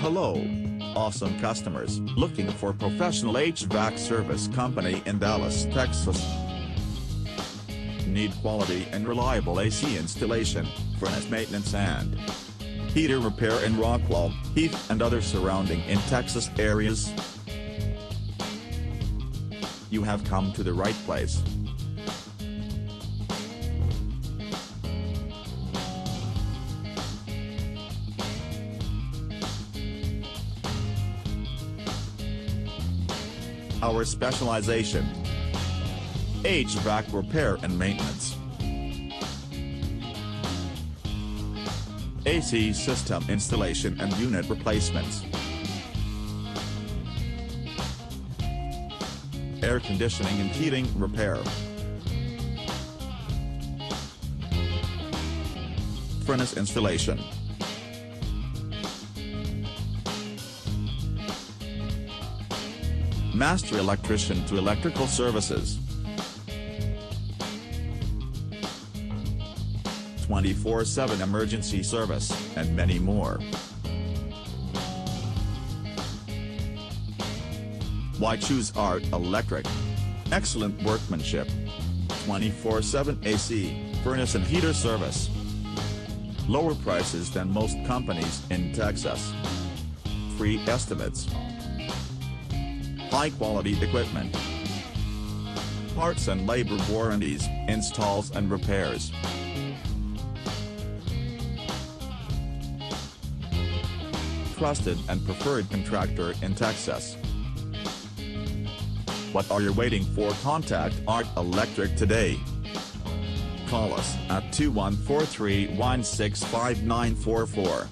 Hello, awesome customers looking for professional HVAC service company in Dallas, Texas. Need quality and reliable AC installation, furnace maintenance and heater repair in Rockwall, Heath and other surrounding in Texas areas? You have come to the right place. Our specialization: HVAC repair and maintenance, AC system installation and unit replacements, air conditioning and heating repair, furnace installation, master electrician to electrical services, 24/7 emergency service, and many more. Why choose Art Electric? Excellent workmanship, 24/7 AC, furnace and heater service, lower prices than most companies in Texas, free estimates, high-quality equipment, parts and labor warranties, installs and repairs. Trusted and preferred contractor in Texas. What are you waiting for? Contact Art Electric today. Call us at 2143-165944.